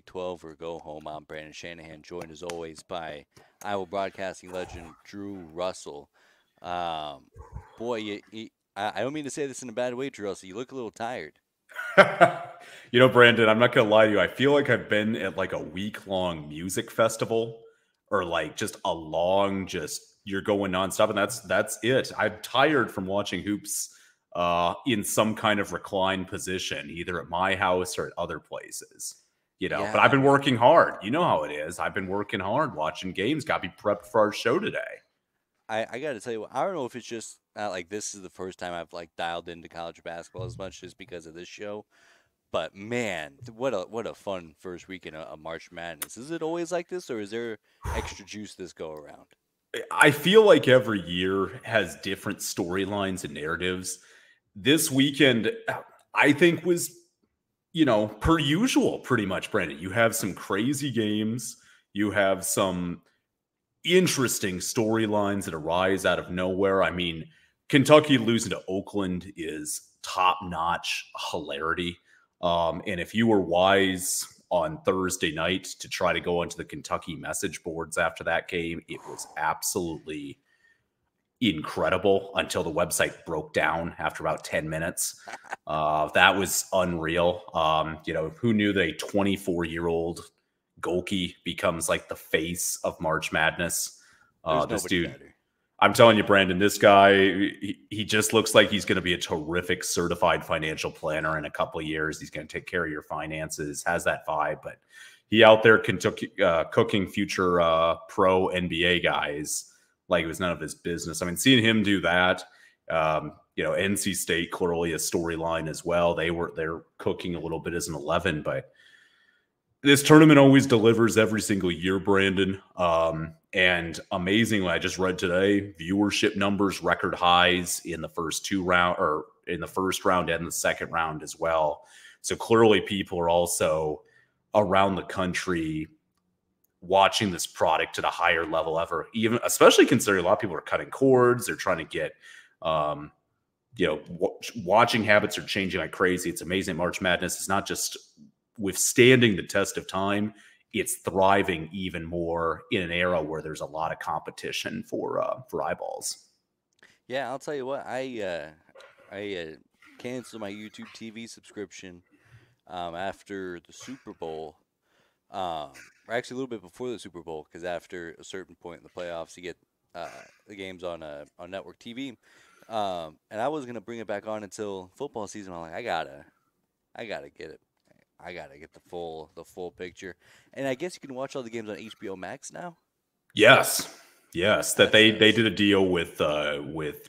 Big 12 or go home. I'm Brandon Shanahan, joined as always by Iowa broadcasting legend Drew Russell. Um, boy, I don't mean to say this in a bad way, Drew Russell. You look a little tired. Brandon, I'm not gonna lie to you. I feel like I've been at like a week-long music festival, or like just a long, just you're going nonstop, and that's it. I'm tired from watching hoops in some kind of reclined position, either at my house or at other places. But I've Yeah, been working hard. You know how it is. I've been working hard, watching games. Got to be prepped for our show today. I got to tell you, I don't know if it's just like this is the first time I've like dialed into college basketball as much just because of this show. But man, what a fun first weekend of March Madness. Is it always like this, or is there extra juice this go around? I feel like every year has different storylines and narratives. This weekend, I think, was, per usual, pretty much, Brandon. You have some crazy games. You have some interesting storylines that arise out of nowhere. I mean, Kentucky losing to Oakland is top-notch hilarity. And if you were wise on Thursday night to try to go onto the Kentucky message boards after that game, it was absolutely incredible until the website broke down after about 10 minutes. That was unreal. Who knew that a 24-year-old Golke becomes like the face of March Madness? There's This nobody dude, better. I'm telling you, Brandon, this guy, he just looks like he's going to be a terrific certified financial planner in a couple of years. He's going to take care of your finances, has that vibe. But he out there Kentucky, cooking future pro NBA guys like it was none of his business. I mean, seeing him do that, NC State clearly a storyline as well. They're cooking a little bit as an 11, but this tournament always delivers every single year, Brandon. And amazingly, I just read today, viewership numbers record highs in the first in the first round and the second round as well. So clearly people are also around the country watching this product at a higher level ever, even especially considering a lot of people are cutting cords. They're trying to get, watching habits are changing like crazy. It's amazing. March Madness is not just withstanding the test of time, it's thriving even more in an era where there's a lot of competition for eyeballs. Yeah, I'll tell you what. I canceled my YouTube TV subscription after the Super Bowl. Or actually a little bit before the Super Bowl, because after a certain point in the playoffs, you get the games on network TV. And I was gonna bring it back on until football season. I'm like, I gotta get it. I gotta get the full picture. And I guess you can watch all the games on HBO Max now. Yes. That they nice. did a deal with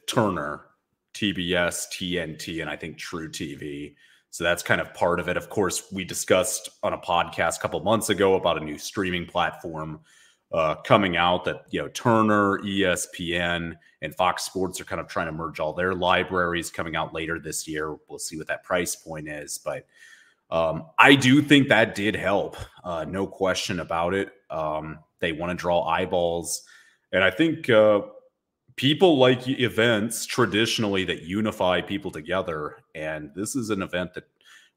Turner, TBS, TNT, and I think True TV. So that's kind of part of it. Of course, we discussed on a podcast a couple months ago about a new streaming platform coming out that, Turner, ESPN, and Fox Sports are kind of trying to merge all their libraries coming out later this year. We'll see what that price point is. But I do think that did help. No question about it. They want to draw eyeballs. And I think people like events traditionally that unify people together. And this is an event that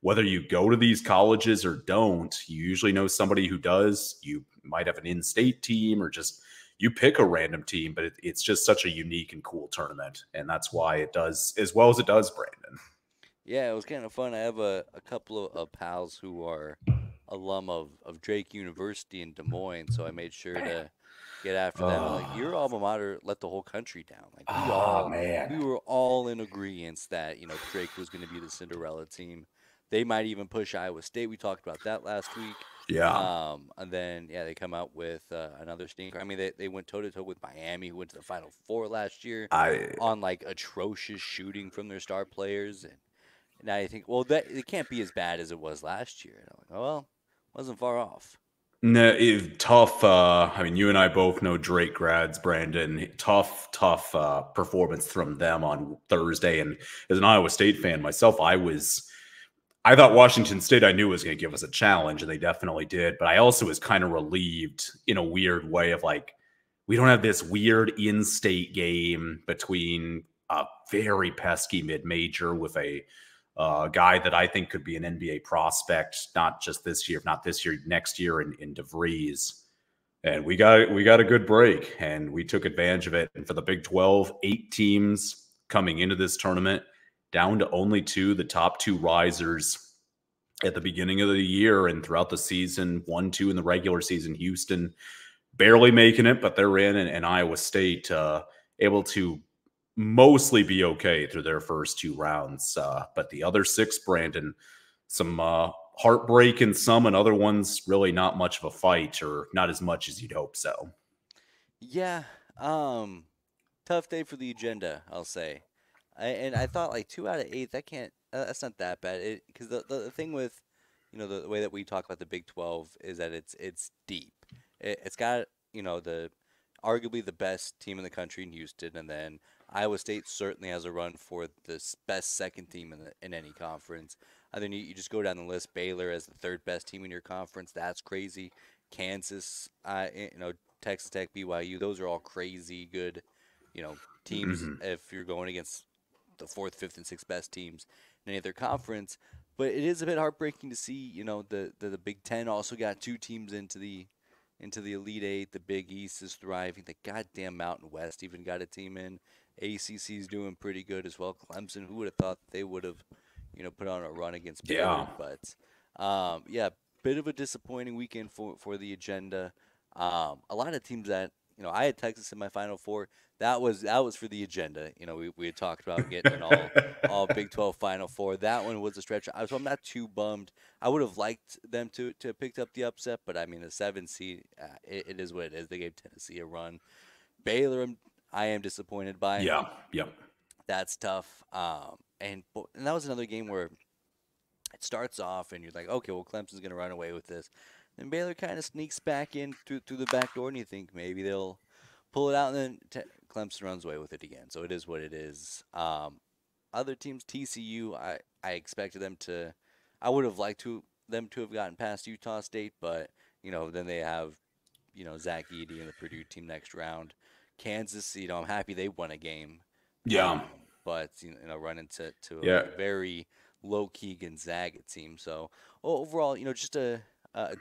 whether you go to these colleges or don't, you usually know somebody who does. You might have an in-state team or just you pick a random team, but it's just such a unique and cool tournament. And that's why it does as well as it does, Brandon. Yeah, it was kind of fun. I have a couple of pals who are alum of Drake University in Des Moines, so I made sure to get after them. Like, your alma mater let the whole country down. Like we were all in agreement that Drake was going to be the Cinderella team. They might even push Iowa State. We talked about that last week. Yeah. And then they come out with another stinker. I mean, they went toe to toe with Miami, who went to the Final Four last year on like atrocious shooting from their star players. And now you think, well, that it can't be as bad as it was last year. And I'm like, oh, well, wasn't far off. No, tough. I mean, you and I both know Drake grads, Brandon. Tough performance from them on Thursday. And as an Iowa State fan myself, I thought Washington State I knew was going to give us a challenge, and they definitely did. But I also was kind of relieved in a weird way of like, we don't have this weird in-state game between a very pesky mid-major with a A guy that I think could be an NBA prospect, not just this year, not this year, next year in DeVries. And we got a good break, and we took advantage of it. And for the Big 12, 8 teams coming into this tournament, down to only 2, the top 2 risers at the beginning of the year and throughout the season, 1, 2 in the regular season. Houston barely making it, but they're in, and Iowa State able to mostly be okay through their first 2 rounds. But the other 6, Brandon, some heartbreak in some, and other ones really not much of a fight, or not as much as you'd hope so. Yeah, tough day for the agenda, I'll say. And I thought like 2 out of 8, that can't, that's not that bad. Because the thing with, the way that we talk about the Big 12 is that it's deep. It's got, the arguably the best team in the country in Houston, and then Iowa State certainly has a run for the best second team in any conference. And then you just go down the list. Baylor as the 3rd best team in your conference. That's crazy. Kansas, Texas Tech, BYU. Those are all crazy good, teams if you're going against the 4th, 5th, and 6th best teams in any other conference. But it is a bit heartbreaking to see, the Big Ten also got 2 teams into the Elite Eight. The Big East is thriving. The goddamn Mountain West even got a team in. ACC is doing pretty good as well. Clemson, who would have thought they would have, put on a run against Baylor? But yeah, bit of a disappointing weekend for the agenda. A lot of teams that I had Texas in my Final Four. That was for the agenda. We had talked about getting an all Big 12 Final Four. That one was a stretch. So I'm not too bummed. I would have liked them to have picked up the upset, but I mean the 7 seed, it is what it is. They gave Tennessee a run. Baylor, I am disappointed by. Yeah. That's tough. And that was another game where it starts off and you're like, okay, well Clemson's gonna run away with this. Then Baylor kind of sneaks back in through the back door, and you think maybe they'll pull it out, and then Clemson runs away with it again. So it is what it is. Other teams, TCU, I expected them to. I would have liked them to have gotten past Utah State, but then they have Zach Edey and the Purdue team next round. Kansas, I'm happy they won a game. Yeah. But run into a very low key Gonzaga team. So overall, just a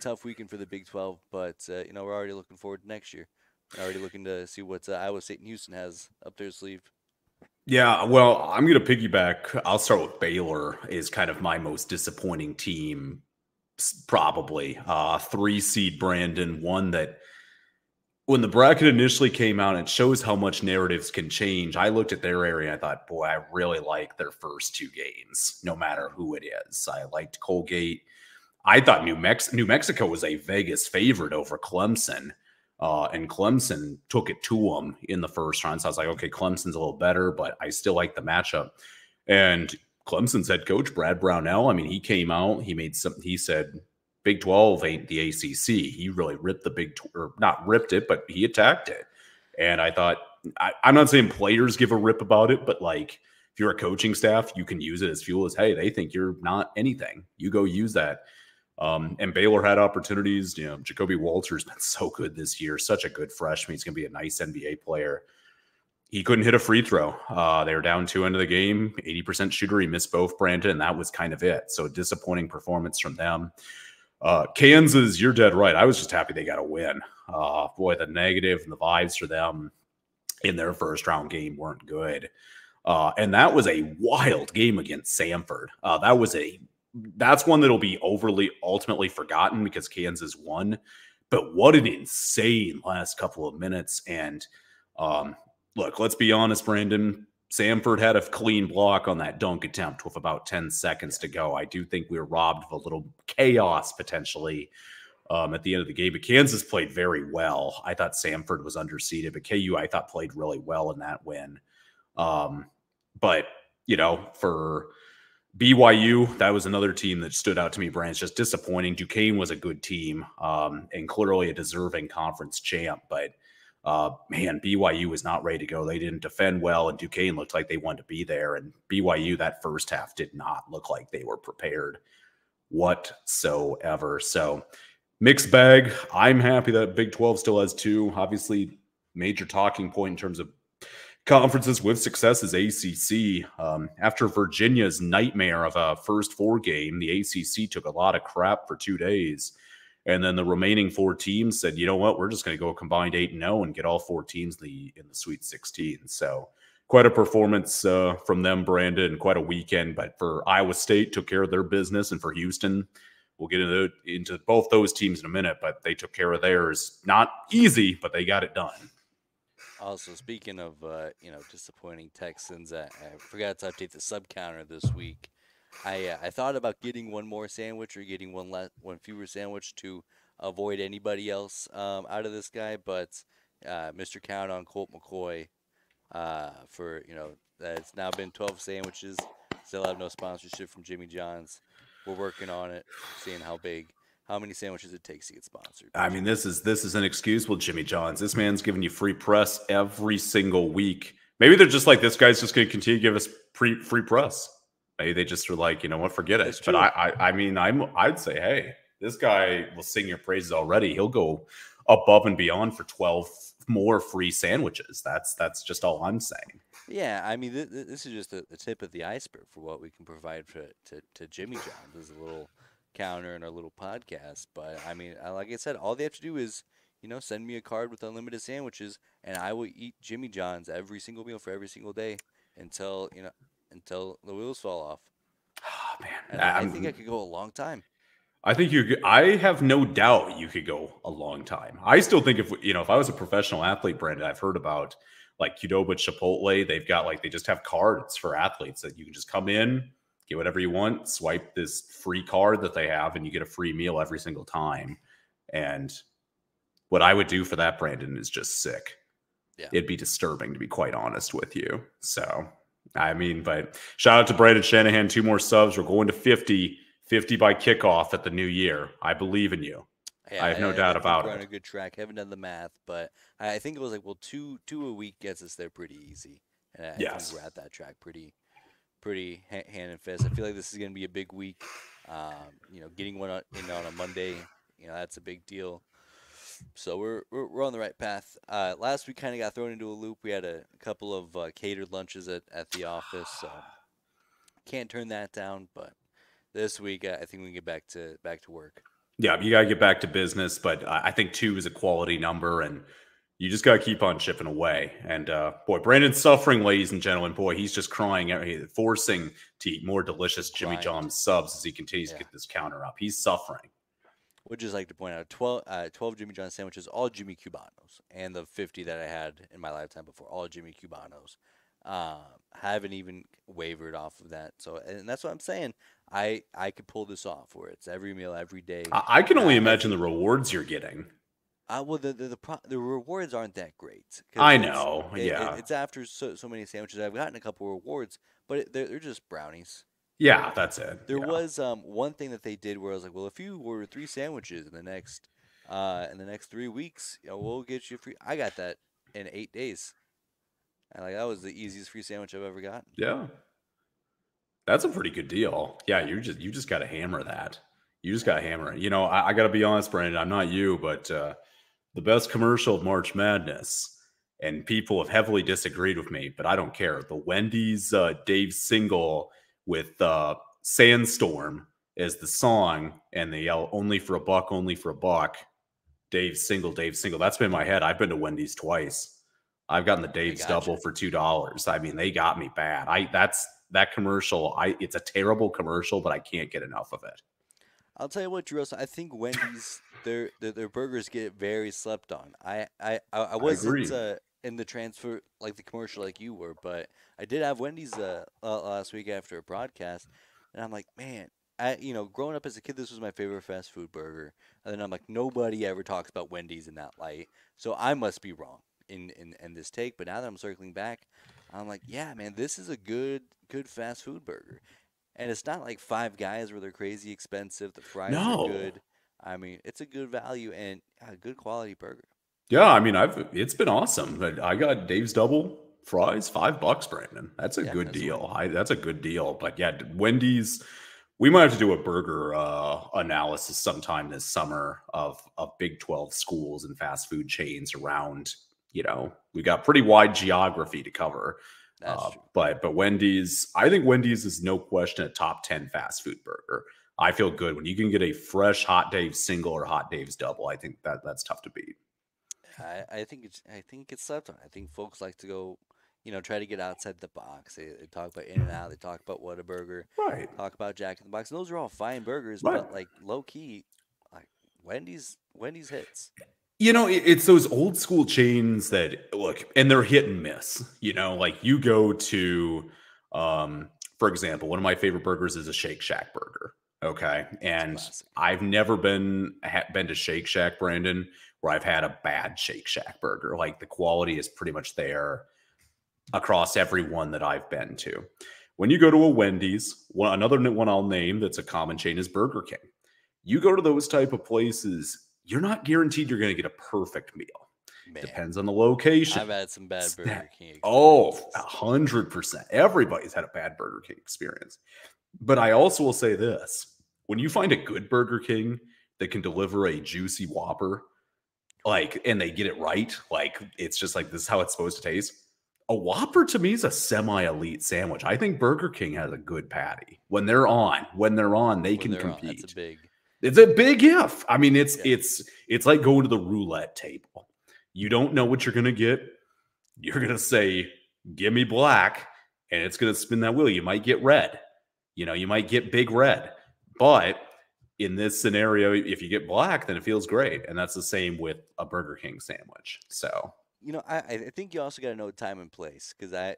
tough weekend for the Big 12, but we're already looking forward to next year. We're already looking to see what Iowa State and Houston has up their sleeve. Yeah, well, I'm going to piggyback. I'll start with Baylor is kind of my most disappointing team, probably. 3 seed Brandon, one that when the bracket initially came out, it shows how much narratives can change. I looked at their area and I thought, boy, I really like their first 2 games, no matter who it is. I liked Colgate. I thought New Mexico was a Vegas favorite over Clemson, and Clemson took it to them in the first round. So I was like, okay, Clemson's a little better, but I still like the matchup. And Clemson's head coach, Brad Brownell, I mean, he came out, he said, Big 12 ain't the ACC. He really ripped the or not ripped it, but he attacked it. And I thought, I'm not saying players give a rip about it, but like if you're a coaching staff, you can use it as fuel as, hey, they think you're not anything. You go use that. And Baylor had opportunities. Jacoby Walter's been so good this year, such a good freshman. He's going to be a nice NBA player. He couldn't hit a free throw. They were down 2 into the game, 80% shooter. He missed both, Brandon, and that was kind of it. So disappointing performance from them. Kansas, you're dead right. I was just happy they got a win. Boy, the negative and the vibes for them in their first round game weren't good. And that was a wild game against Samford. That's one that'll be ultimately forgotten because Kansas won. But what an insane last couple of minutes. And look, let's be honest, Brandon. Samford had a clean block on that dunk attempt with about 10 seconds to go. I do think we were robbed of a little chaos potentially at the end of the game. But Kansas played very well. I thought Samford was underseeded, but KU I thought played really well in that win. But, for BYU, that was another team that stood out to me, Brand. It's just disappointing. Duquesne was a good team and clearly a deserving conference champ, but man, BYU was not ready to go. They didn't defend well, and Duquesne looked like they wanted to be there. And BYU, that first half did not look like they were prepared whatsoever. So mixed bag. I'm happy that Big 12 still has 2. Obviously, major talking point in terms of Conferences with success is ACC. After Virginia's nightmare of a first 4 game, the ACC took a lot of crap for 2 days. And then the remaining 4 teams said, you know what, we're just going to go combined 8-0 and get all 4 teams in the Sweet 16. So quite a performance from them, Brandon, and quite a weekend. But for Iowa State, took care of their business. And for Houston, we'll get into both those teams in a minute, but they took care of theirs. Not easy, but they got it done. Also, speaking of disappointing Texans, I forgot to update the sub counter this week. I thought about getting one more sandwich or getting one fewer sandwich to avoid anybody else out of this guy, but Mr. Count on Colt McCoy for that it's now been 12 sandwiches. Still have no sponsorship from Jimmy John's. We're working on it, seeing how many sandwiches it takes to get sponsored. I mean, this is inexcusable, Jimmy John's. This man's giving you free press every single week. Maybe they're just like, this guy's just going to continue to give us free press. Maybe they just were like, you know what, forget it. But I'd say, hey, this guy will sing your praises already. He'll go above and beyond for 12 more free sandwiches. That's just all I'm saying. Yeah, I mean, this is just the tip of the iceberg for what we can provide to Jimmy John's as a little counter and our little podcast. But I mean, like I said, all they have to do is, send me a card with unlimited sandwiches, and I will eat Jimmy John's every single meal for every single day until the wheels fall off. Oh, man, and I think I could go a long time. I think I have no doubt you could go a long time. I still think if I was a professional athlete, Brandon, I've heard about like Qdoba Chipotle. They've got they just have cards for athletes that you can just come in, get whatever you want, swipe this free card that they have, and you get a free meal every single time. And what I would do for that, Brandon, is just sick. Yeah. It'd be disturbing, to be quite honest with you. So, I mean, but shout out to Brandon Shanahan, 2 more subs. We're going to 50 by kickoff at the new year. I believe in you. Yeah, I have no doubt about it. We're on a good track. Haven't done the math, but I think it was two a week gets us there pretty easy. And I think we're at that track pretty hand and fist. I feel like this is going to be a big week. Getting one in on a Monday, that's a big deal. So we're on the right path. Last week kind of got thrown into a loop. We had a couple of catered lunches at the office, so can't turn that down. But this week, I think we can get back to work. Yeah, you got to get back to business, but I think 2 is a quality number, and you just got to keep on chipping away. And, boy, Brandon's suffering, ladies and gentlemen. Boy, he's just crying, forcing to eat more delicious Jimmy John's subs as he continues to get this counter up. He's suffering. Would just like to point out 12 Jimmy John's sandwiches, all Jimmy Cubanos, and the 50 that I had in my lifetime before, all Jimmy Cubanos. Haven't even wavered off of that. So, and that's what I'm saying. I could pull this off where it's every meal, every day. I can only imagine the rewards you're getting. Well, the rewards aren't that great. I know. It's after so many sandwiches. I've gotten a couple rewards, but they're just brownies. Yeah, that's it. There was one thing that they did where I was like, well, if you order 3 sandwiches in the next 3 weeks, we'll get you free. I got that in 8 days. And that was the easiest free sandwich I've ever gotten. Yeah. That's a pretty good deal. Yeah, you just got to hammer that. You just got to hammer it. I got to be honest, Brandon, I'm not you, but the best commercial of March Madness, and people have heavily disagreed with me, but I don't care. The Wendy's Dave Single with Sandstorm as the song, and they yell, only for a buck, only for a buck. Dave Single, Dave Single. That's been in my head. I've been to Wendy's twice. I've gotten the Dave's double for $2. I mean, they got me bad. That commercial. It's a terrible commercial, but I can't get enough of it. I'll tell you what, Drew Russell, I think Wendy's their burgers get very slept on. I wasn't in the transfer like the commercial like you were, but I did have Wendy's last week after a broadcast, and I'm like, man, growing up as a kid, this was my favorite fast food burger, and then I'm like, nobody ever talks about Wendy's in that light, so I must be wrong in this take. But now that I'm circling back, I'm like, yeah, man, this is a good fast food burger. And it's not like Five Guys where they're crazy expensive. The fries are good. I mean, it's a good value and a good quality burger. Yeah, I mean, it's been awesome. I got Dave's double fries, $5, Brandon. That's a good deal. That's a good deal. But yeah, Wendy's. We might have to do a burger analysis sometime this summer of Big 12 schools and fast food chains around we got pretty wide geography to cover. That's true. But Wendy's, I think Wendy's is no question a top 10 fast food burger. I feel good when you can get a fresh Hot Dave's single or Hot Dave's double. I think that's tough to beat. I think it gets slept on. I think folks like to go, try to get outside the box. They talk about In-N-Out, they talk about Whataburger, Right. talk about Jack in the Box. And those are all fine burgers, Right. but like low key, like Wendy's hits. It's those old school chains that look, and they're hit and miss. Like you go to, for example, one of my favorite burgers is a Shake Shack burger. Okay, and Classic. I've never been to Shake Shack, Brandon, where I've had a bad Shake Shack burger. Like the quality is pretty much there across every one that I've been to. When you go to a Wendy's, another one I'll name that's a common chain is Burger King. You go to those type of places, you're not guaranteed you're going to get a perfect meal. Man, Depends on the location. I've had some bad Burger King experiences. Oh, 100%. Everybody's had a bad Burger King experience. But I also will say this. When you find a good Burger King that can deliver a juicy Whopper, and they get it right, it's just like this is how it's supposed to taste. A Whopper to me is a semi-elite sandwich. I think Burger King has a good patty. When they're on, they can compete. It's a big if. I mean, it's like going to the roulette table. You don't know what you're going to get. You're going to say, give me black, and it's going to spin that wheel. You might get red. You might get big red. But in this scenario, if you get black, then it feels great. And that's the same with a Burger King sandwich. So, I think you also got to know time and place because I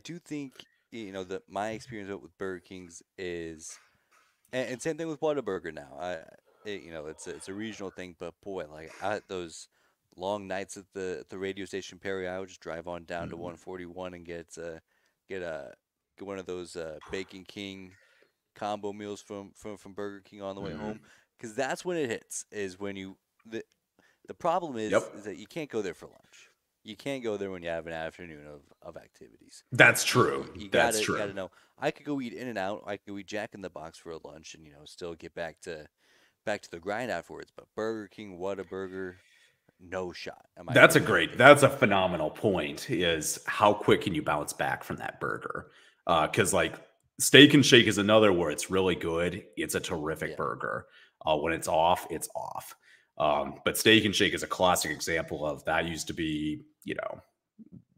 do think, that my experience with Burger King's is, and same thing with Whataburger now. It's a regional thing, but boy, like those long nights at the radio station Perry, I would just drive on down to 141 and get one of those Bacon King combo meals from Burger King on the way home, because that's when it hits. Is when the problem is that you can't go there for lunch. You can't go there when you have an afternoon of activities. That's true. You gotta know. I could go eat In-N-Out. I could go eat Jack in the Box for a lunch, and still get back to the grind afterwards. But Burger King, Whataburger, no shot. That's a phenomenal point. Is how quick can you bounce back from that burger? Because Steak and Shake is another where it's really good. It's a terrific burger. When it's off, it's off. But Steak and Shake is a classic example of that. Used to be,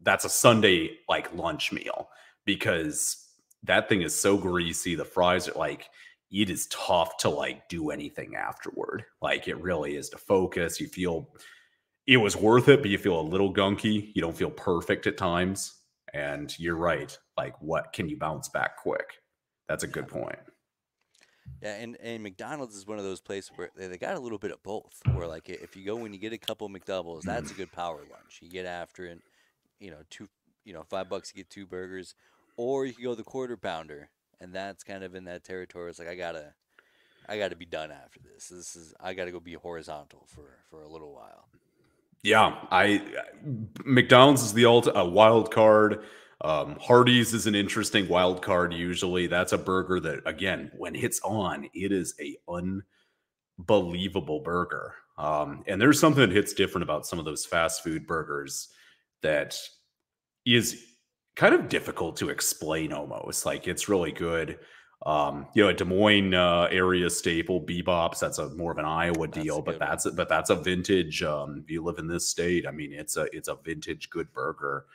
that's a Sunday lunch meal because that thing is so greasy. The fries are it is tough to do anything afterward. It really is to focus. You feel it was worth it, but you feel a little gunky. You don't feel perfect at times. And you're right. What can you bounce back quick? That's a good point. Yeah, and McDonald's is one of those places where they got a little bit of both. Where if you go when you get a couple McDoubles, that's a good power lunch. You get after it, $5 you get 2 burgers, or you can go the quarter pounder, and that's kind of in that territory. It's I gotta be done after this. I gotta go be horizontal for a little while. Yeah, McDonald's is a wild card. Hardee's is an interesting wild card. Usually that's a burger that, again, when it's on, it is a unbelievable burger. And there's something that hits different about some of those fast food burgers that is kind of difficult to explain almost. It's really good. A Des Moines area staple, Bebop's, that's more of an Iowa deal, but that's a vintage. If you live in this state, I mean, it's a vintage good burger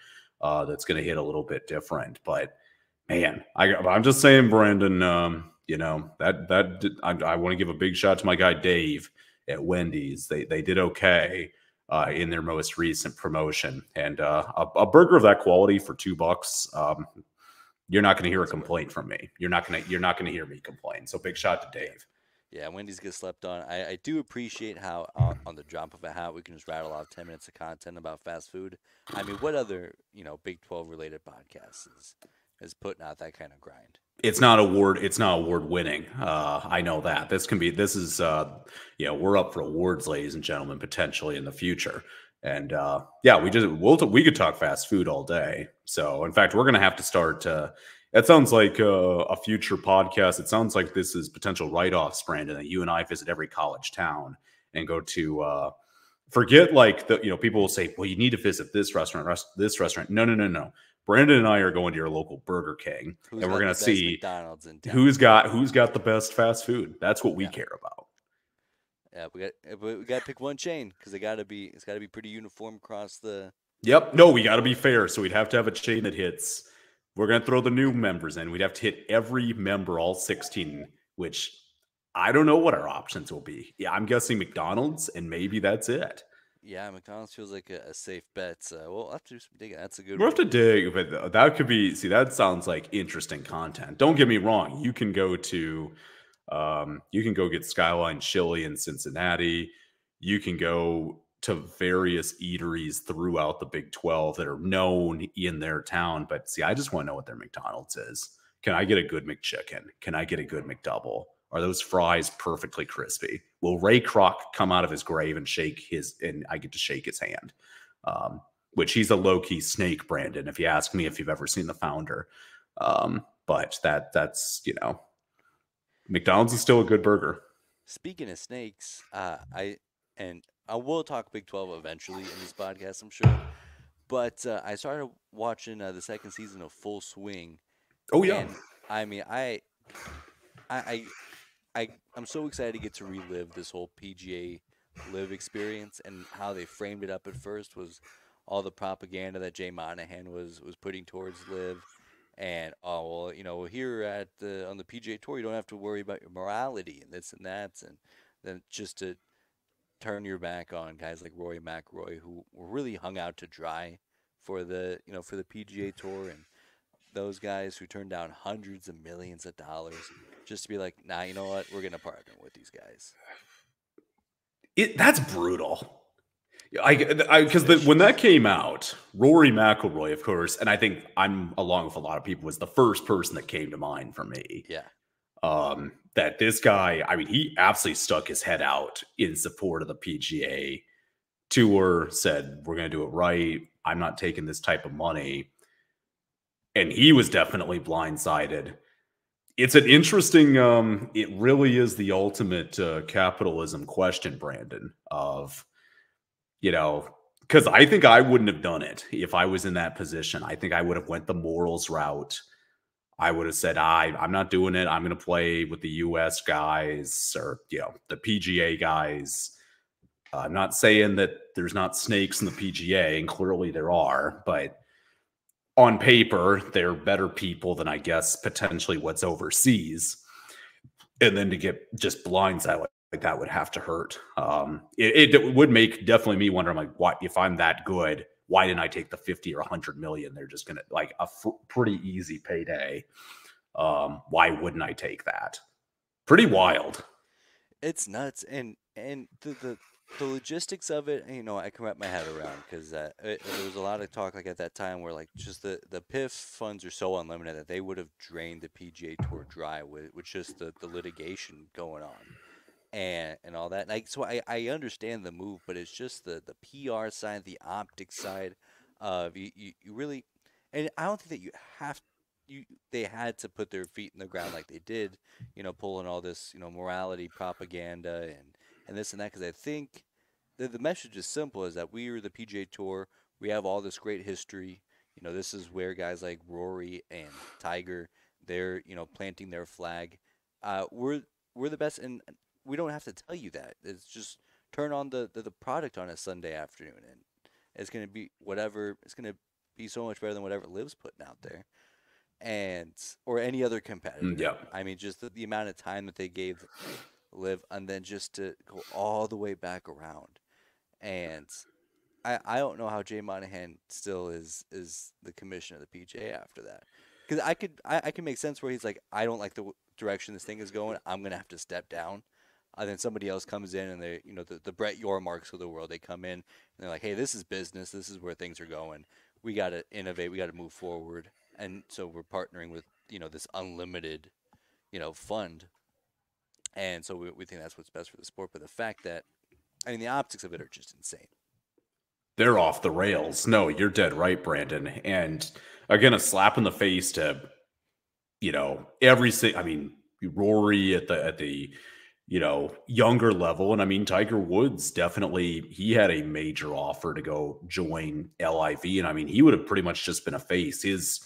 that's going to hit a little bit different. But man, I'm just saying, Brandon. I want to give a big shout out to my guy Dave at Wendy's. They did okay in their most recent promotion, and a burger of that quality for $2. You're not going to hear a complaint from me. You're not going to hear me complain. So big shout out to Dave. Yeah, Wendy's gets slept on. I do appreciate how on the drop of a hat we can just rattle off 10 minutes of content about fast food. I mean, what other Big 12 related podcast is putting out that kind of grind? It's not award winning. I know that. We're up for awards, ladies and gentlemen, potentially in the future. And we could talk fast food all day. So in fact, we're going to have to start. That sounds like a future podcast. It sounds like this is potential write-offs, Brandon, that you and I visit every college town and go to forget like people will say, well, you need to visit this restaurant, this restaurant. No, no, no, no. Brandon and I are going to your local Burger King, Who's and we're got going the to best see McDonald's in town? who's got the best fast food. That's what we Yeah. care about. Yeah, we got to pick one chain because it's got to be pretty uniform across the. Yep. No, we The got to be board. fair. So we'd have to have a chain that hits. We're going to throw the new members in. We'd have to hit every member, all 16, which I don't know what our options will be. Yeah, I'm guessing McDonald's, and maybe that's it. Yeah, McDonald's feels like a safe bet. So we'll have to do some digging. That's a good We'll have one. to dig, but that could be. See, that sounds like interesting content. Don't get me wrong. You can go get Skyline Chili in Cincinnati. You can go to various eateries throughout the Big 12 that are known in their town. But see, I just want to know what their McDonald's is. Can I get a good McChicken? Can I get a good McDouble? Are those fries perfectly crispy? Will Ray Kroc come out of his grave and I get to shake his hand? Which he's a low-key snake, Brandon, if you ask me if you've ever seen The Founder. But that's McDonald's is still a good burger. Speaking of snakes, I will talk Big 12 eventually in this podcast, I'm sure. But I started watching the second season of Full Swing, Oh yeah. and I mean, I, I'm so excited to get to relive this whole PGA Live experience and how they framed it up at first was all the propaganda that Jay Monahan was putting towards Live, and oh well, here at the on the PGA Tour you don't have to worry about your morality and this and that, and then just to turn your back on guys like Rory McIlroy who were really hung out to dry for the PGA Tour and those guys who turned down hundreds of millions of dollars just to be like, nah, you know what, we're gonna partner with these guys. That's brutal. Because when that came out, Rory McIlroy, of course, and I think I'm along with a lot of people, was the first person that came to mind for me. Yeah, That this guy, I mean, he absolutely stuck his head out in support of the PGA Tour, said, we're going to do it right. I'm not taking this type of money. And he was definitely blindsided. It's an interesting, it really is the ultimate capitalism question, Brandon, of, because I think I wouldn't have done it if I was in that position. I think I would have went the morals route. I would have said, I'm not doing it. I'm going to play with the U.S. guys or, the PGA guys. I'm not saying that there's not snakes in the PGA, and clearly there are, but on paper, they're better people than I guess potentially what's overseas. And then to get just blindsided like that would have to hurt. It would make definitely me wonder, I'm like, what if I'm that good? Why didn't I take the 50 or 100 million? They're just going to like a pretty easy payday. Why wouldn't I take that? Pretty wild. it's nuts, and the logistics of it, I can wrap my head around because there was a lot of talk like at that time where like just the PIF funds are so unlimited that they would have drained the PGA Tour dry with just the litigation going on and all that. Like, so I understand the move, but it's just the PR side, the optics side of you really, and I don't think that you have they had to put their feet in the ground like they did, pulling all this morality propaganda and this and that because I think the message is simple: is that we are the PGA Tour, we have all this great history. This is where guys like Rory and Tiger, they're planting their flag. We're the best, and we don't have to tell you that. It's just turn on the product on a Sunday afternoon, and it's gonna be whatever. It's gonna be so much better than whatever Liv's putting out there, and or any other competitor. Yeah. I mean, just the amount of time that they gave Liv, and then just to go all the way back around, and I don't know how Jay Monahan still is the commissioner of the PGA after that. Because I can make sense where he's like, I don't like the direction this thing is going. I'm gonna have to step down. And then somebody else comes in and they, the Brett Yormarks of the world, they come in and they're like, hey, this is business. This is where things are going. We got to innovate. We got to move forward. And so we're partnering with, this unlimited, fund. And so we think that's what's best for the sport. But the fact that, I mean, the optics of it are just insane. They're off the rails. No, you're dead right, Brandon. And again, a slap in the face to, every I mean, Rory at the younger level. And I mean, Tiger Woods definitely, he had a major offer to go join LIV. And I mean, he would have pretty much just been a face. His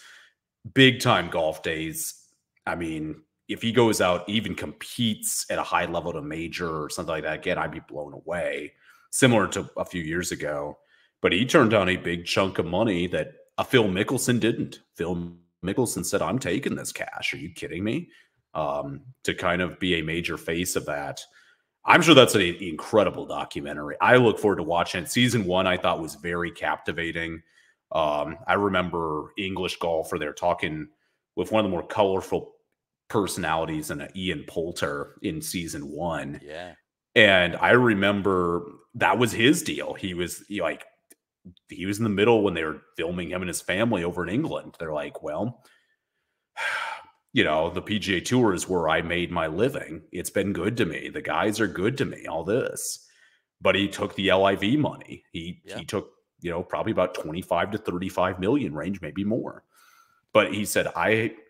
big time golf days, I mean, if he goes out, even competes at a high level to major or something like that, again, I'd be blown away, similar to a few years ago. But he turned down a big chunk of money that a Phil Mickelson didn't. Phil Mickelson said, I'm taking this cash. Are you kidding me? To kind of be a major face of that. I'm sure that's an incredible documentary. I look forward to watching it. Season 1, I thought, was very captivating. I remember English golfer, they're talking with one of the more colorful personalities in Ian Poulter in season 1. Yeah. And I remember that was his deal. He was he was in the middle when they were filming him and his family over in England. They're like, well, the PGA Tour is where I made my living. It's been good to me. The guys are good to me, all this. But he took the LIV money. He took, probably about 25 to 35 million range, maybe more. But he said,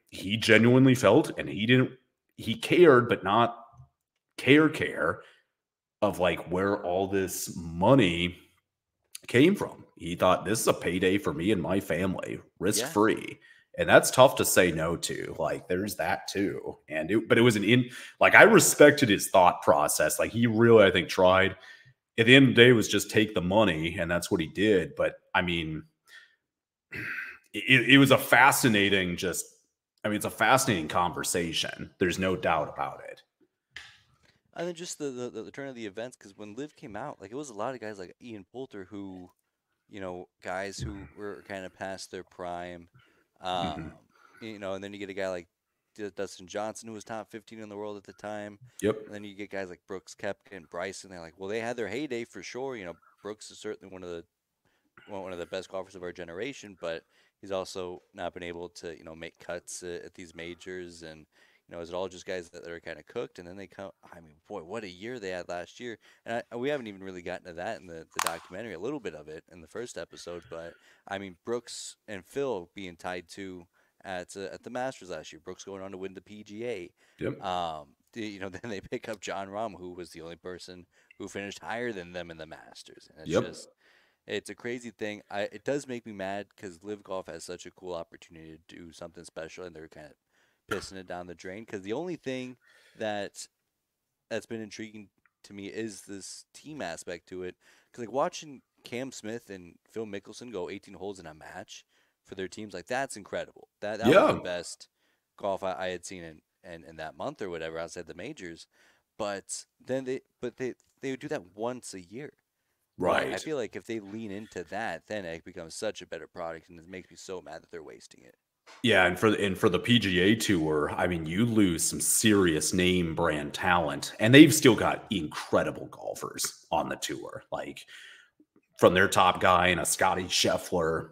he genuinely felt, and he cared, but not care of like where all this money came from. He thought, this is a payday for me and my family, risk free. And that's tough to say no to. Like, there's that too. But it was I respected his thought process. Like, he really, I think, tried. At the end of the day, it was just take the money, and that's what he did. But I mean, it was a fascinating, it's a fascinating conversation. There's no doubt about it. And then just the turn of the events, because when Liv came out, like, it was a lot of guys like Ian Poulter who, guys who were kind of past their prime. And then you get a guy like Dustin Johnson, who was top 15 in the world at the time. Yep. And then you get guys like Brooks Koepka and Bryson. They're like, well, they had their heyday for sure. Brooks is certainly one of the best golfers of our generation, but he's also not been able to make cuts at these majors. And is it all just guys that are kind of cooked? And then they come. I mean, boy, what a year they had last year. And we haven't even really gotten to that in the documentary. A little bit of it in the first episode, but I mean, Brooks and Phil being tied to at the Masters last year. Brooks going on to win the PGA. Yep. Then they pick up John Rahm, who was the only person who finished higher than them in the Masters. And it's it's a crazy thing. It does make me mad because Live Golf has such a cool opportunity to do something special, and they're kind of pissing it down the drain. Because the only thing that's been intriguing to me is this team aspect to it. Because like watching Cam Smith and Phil Mickelson go 18 holes in a match for their teams, like that's incredible. That was the best golf I had seen in that month or whatever outside the majors. But then they would do that once a year. Right. I feel like if they lean into that, then it becomes such a better product, and it makes me so mad that they're wasting it. Yeah, and for the PGA Tour, I mean, you lose some serious name brand talent, and they've still got incredible golfers on the tour. Like from their top guy and a Scotty Scheffler,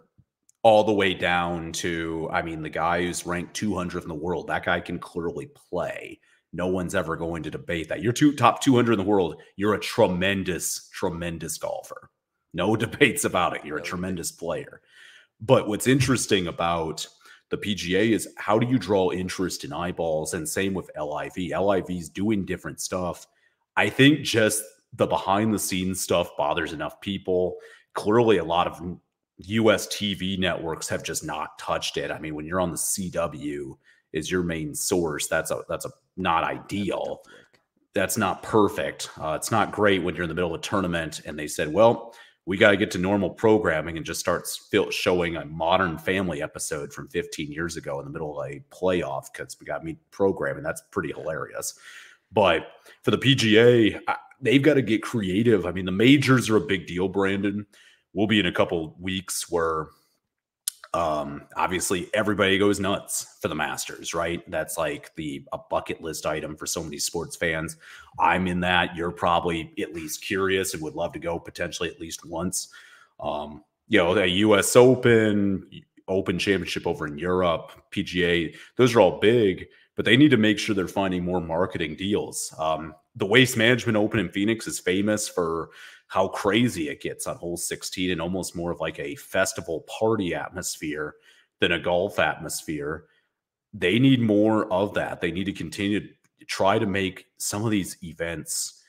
all the way down to, I mean, the guy who's ranked 200th in the world. That guy can clearly play. No one's ever going to debate that. You're top 200 in the world. You're a tremendous, tremendous golfer. No debates about it. You're a tremendous player. But what's interesting about the PGA is how do you draw interest in eyeballs? And same with LIV. LIV's doing different stuff. I think just the behind the scenes stuff bothers enough people. Clearly, a lot of US TV networks have just not touched it. I mean, when you're on the CW is your main source, that's not ideal. That's not perfect. It's not great when you're in the middle of a tournament and they said, well, we got to get to normal programming and just start showing a Modern Family episode from 15 years ago in the middle of a playoff because we got me programming. That's pretty hilarious. But for the PGA, they've got to get creative. I mean, the majors are a big deal, Brandon. We'll be in a couple weeks where obviously everybody goes nuts for the Masters, right? That's like a bucket list item for so many sports fans. I'm in that. You're probably at least curious and would love to go potentially at least once. The US Open Championship over in Europe, PGA, those are all big, but they need to make sure they're finding more marketing deals. The Waste Management Open in Phoenix is famous for how crazy it gets on hole 16 and almost more of like a festival party atmosphere than a golf atmosphere. They need more of that. They need to continue try to make some of these events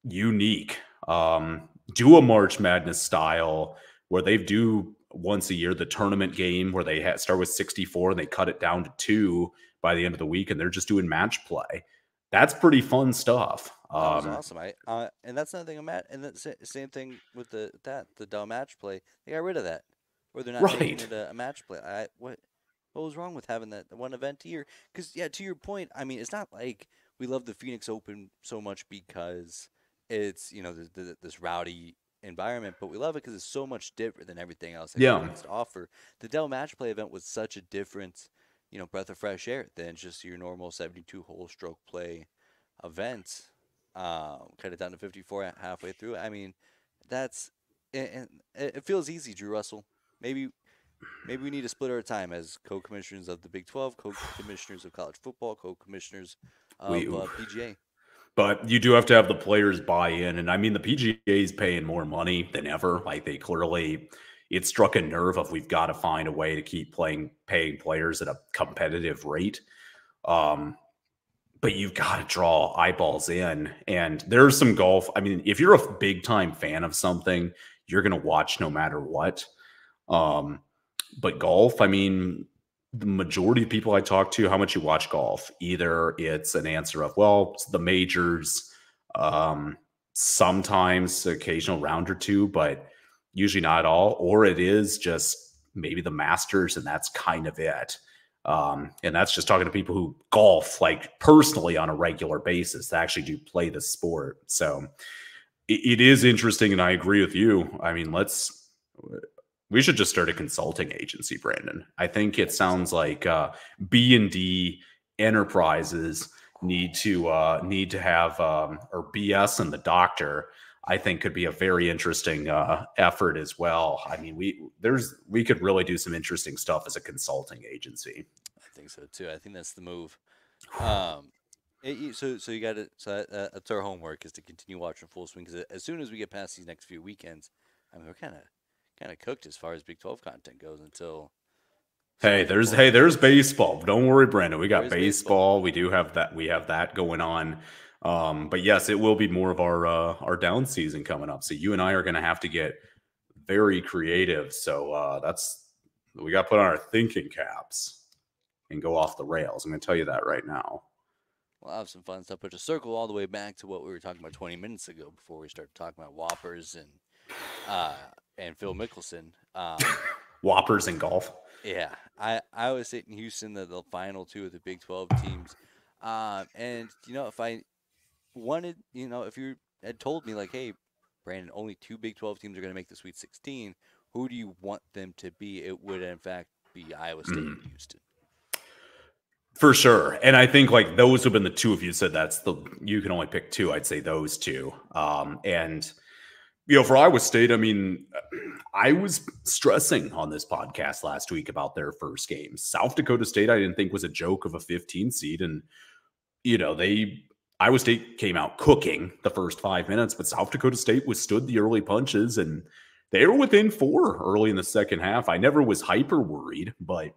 unique. Do a March Madness style where they do once a year the tournament game where they start with 64 and they cut it down to 2 by the end of the week, and they're just doing match play. That's pretty fun stuff. That was awesome. And that's another thing I'm at. And the same thing with the Dell match play. They got rid of that, or they're not making Right. it a match play. What was wrong with having that one event a year? Because yeah, to your point, I mean, it's not like we love the Phoenix Open so much because it's this rowdy environment, but we love it because it's so much different than everything else that Yeah. Phoenix has to offer. The Dell match play event was such a different, breath of fresh air than just your normal 72 hole stroke play event. Cut it down to 54 halfway through. I mean, that's and it feels easy, Drew Russell. Maybe we need to split our time as co-commissioners of the Big 12, co-commissioners of college football, co-commissioners of PGA. But you do have to have the players buy in. And I mean, the PGA is paying more money than ever. Like it struck a nerve of we've got to find a way to keep paying players at a competitive rate. But you've got to draw eyeballs in. And there's some golf. I mean, if you're a big time fan of something, you're going to watch no matter what. But golf, I mean, the majority of people I talk to, how much you watch golf, either it's an answer of, well, it's the majors, sometimes occasional round or two, but usually not at all, or it is just maybe the Masters, and that's kind of it. And that's just talking to people who golf like personally on a regular basis that actually do play the sport. So it is interesting, and I agree with you. I mean, we should just start a consulting agency, Brandon. I think it sounds like B&D Enterprises need to have or BS and the Doctor. I think could be a very interesting effort as well. I mean, we could really do some interesting stuff as a consulting agency. I think so too. I think that's the move. So you got to that's our homework is to continue watching full swing because as soon as we get past these next few weekends, I mean we're kind of cooked as far as Big 12 content goes until. There's baseball. Don't worry, Brandon. We got baseball. We do have that. We have that going on. But yes, it will be more of our down season coming up. So you and I are going to have to get very creative. So we got to put on our thinking caps and go off the rails. I'm going to tell you that right now. We'll have some fun stuff, but to circle all the way back to what we were talking about 20 minutes ago before we started talking about Whoppers and Phil Mickelson. Whoppers and golf. Yeah, I was in Houston, the final two of the Big 12 teams. And, if I wanted, if you had told me, like, hey, Brandon, only 2 Big 12 teams are going to make the Sweet 16, who do you want them to be? It would, in fact, be Iowa State and Houston. For sure. And I think, like, those have been the two of you said you can only pick 2. I'd say those 2. And for Iowa State, I mean, I was stressing on this podcast last week about their first game. South Dakota State, I didn't think was a joke of a 15 seed. And, Iowa State came out cooking the first 5 minutes, but South Dakota State withstood the early punches, and they were within 4 early in the second half. I never was hyper worried, but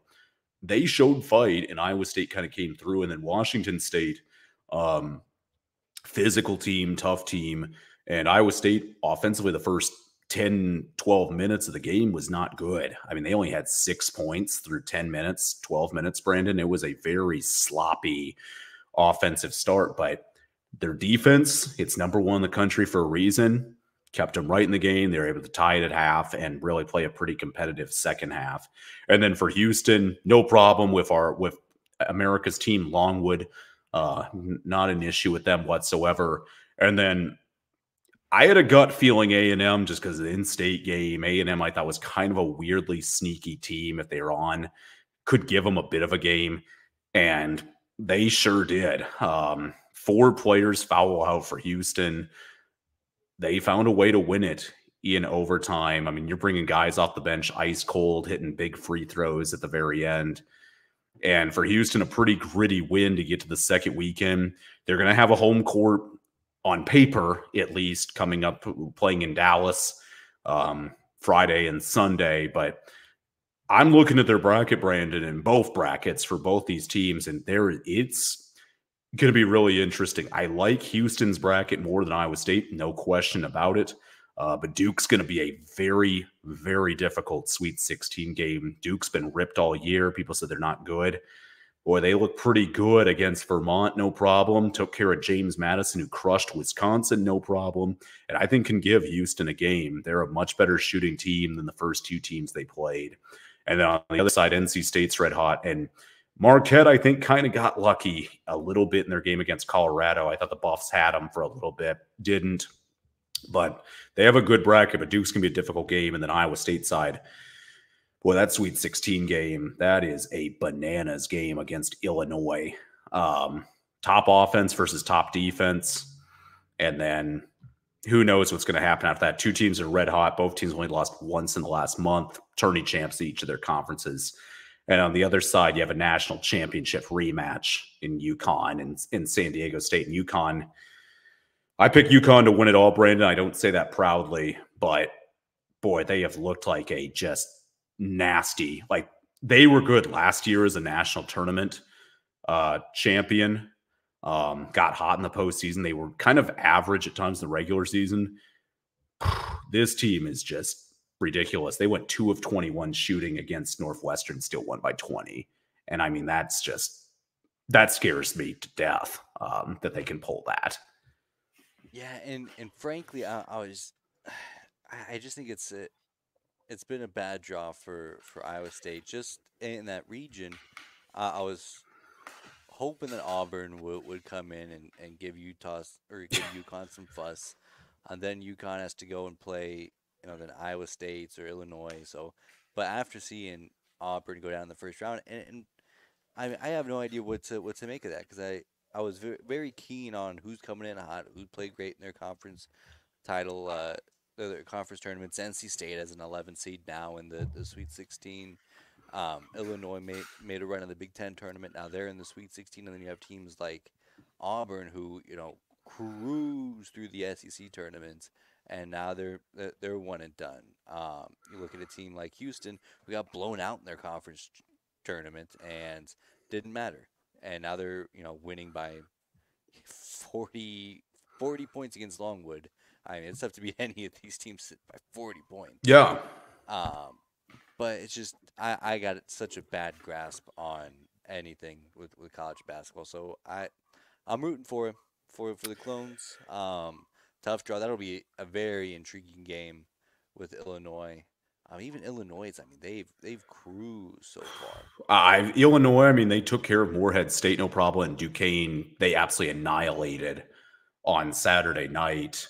they showed fight, and Iowa State kind of came through. And then Washington State, physical team, tough team. And Iowa State offensively, the first 10, 12 minutes of the game was not good. I mean, they only had 6 points through 10 minutes, 12 minutes, Brandon. It was a very sloppy offensive start, but their defense, it's number 1 in the country for a reason, kept them right in the game. They were able to tie it at half and really play a pretty competitive second half. And then for Houston, no problem with America's team, Longwood, not an issue with them whatsoever. And then I had a gut feeling A&M just because of the in-state game. A&M I thought was kind of a weirdly sneaky team if they were on, could give them a bit of a game, and they sure did. 4 players foul out for Houston. They found a way to win it in overtime. I mean, you're bringing guys off the bench ice cold, hitting big free throws at the very end. And for Houston, a pretty gritty win to get to the second weekend. They're going to have a home court on paper, at least, coming up, playing in Dallas Friday and Sunday. But I'm looking at their bracket, Brandon, and both brackets for both these teams, and going to be really interesting. I like Houston's bracket more than Iowa State, no question about it. But Duke's going to be a very, very difficult Sweet 16 game. Duke's been ripped all year. People said they're not good. Boy, they look pretty good against Vermont, no problem. Took care of James Madison, who crushed Wisconsin, no problem. And I think can give Houston a game. They're a much better shooting team than the first two teams they played. And then on the other side, NC State's red hot. And Marquette, I think, kind of got lucky a little bit in their game against Colorado. I thought the Buffs had them for a little bit. Didn't. But they have a good bracket, but Duke's going to be a difficult game. And then Iowa State side, boy, that Sweet 16 game, that is a bananas game against Illinois. Top offense versus top defense. And then who knows what's going to happen after that. Two teams are red hot. Both teams only lost once in the last month. Tourney champs in each of their conferences. And on the other side, you have a national championship rematch in UConn and in San Diego State. And UConn, I pick UConn to win it all, Brandon. I don't say that proudly, but boy, they have looked like a just nasty. Like they were good last year as a national tournament champion. Got hot in the postseason. They were kind of average at times in the regular season. This team is just ridiculous. They went 2 of 21 shooting against Northwestern, still won by 20. And I mean, that scares me to death that they can pull that. Yeah, and frankly, I just think it's been a bad draw for Iowa State. Just in that region, I was hoping that Auburn would come in and give give UConn some fuss, and then UConn has to go and play, then Iowa State's or Illinois. So, but after seeing Auburn go down in the first round, and I have no idea what to make of that, because I was very, very keen on who's coming in hot, who played great in their conference title, their conference tournaments. NC State has an 11 seed now in the Sweet 16. Illinois made a run in the Big Ten tournament. Now they're in the Sweet 16, and then you have teams like Auburn who cruise through the SEC tournaments, and now they're one and done. You look at a team like Houston, who got blown out in their conference tournament and didn't matter, and now they're winning by 40 points against Longwood. I mean, it's tough to beat any of these teams by 40 points. Yeah. But it's just I got such a bad grasp on anything with college basketball, so I'm rooting for the Clones. Tough draw. That'll be a very intriguing game with Illinois. Even Illinois, I mean, they've cruised so far. Illinois, I mean, they took care of Morehead State, no problem. And Duquesne, they absolutely annihilated on Saturday night.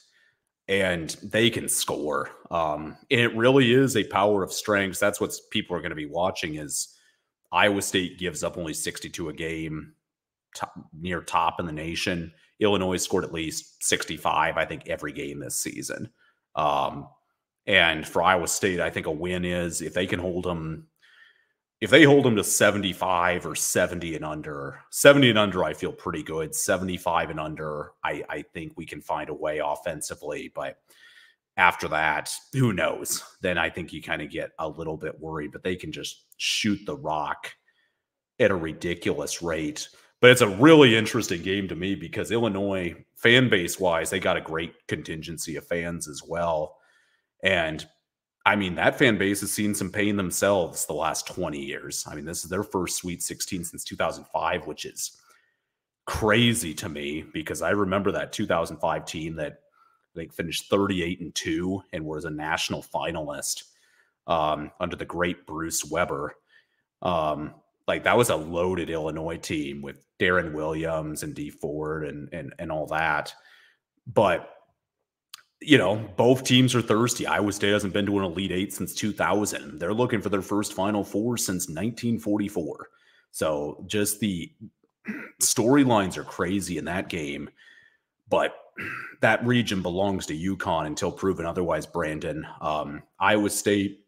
And they can score. And it really is a power of strengths. That's what people are going to be watching, is Iowa State gives up only 62 a game, near top in the nation. Illinois scored at least 65, I think, every game this season. And for Iowa State, I think a win is if they can hold them. If they hold them to 75 or 70 and under, 70 and under, I feel pretty good. 75 and under, I think we can find a way offensively. But after that, who knows? Then I think you kind of get a little bit worried. But they can just shoot the rock at a ridiculous rate. But it's a really interesting game to me because Illinois, fan base-wise, they got a great contingency of fans as well. And I mean, that fan base has seen some pain themselves the last 20 years. I mean, this is their first Sweet 16 since 2005, which is crazy to me because I remember that 2005 team that they finished 38-2 and was a national finalist under the great Bruce Weber. Like that was a loaded Illinois team with Darren Williams and Dee Ford and all that. But both teams are thirsty. Iowa State hasn't been to an Elite Eight since 2000. They're looking for their first Final Four since 1944. So just the storylines are crazy in that game. But that region belongs to UConn until proven otherwise, Brandon. Iowa State,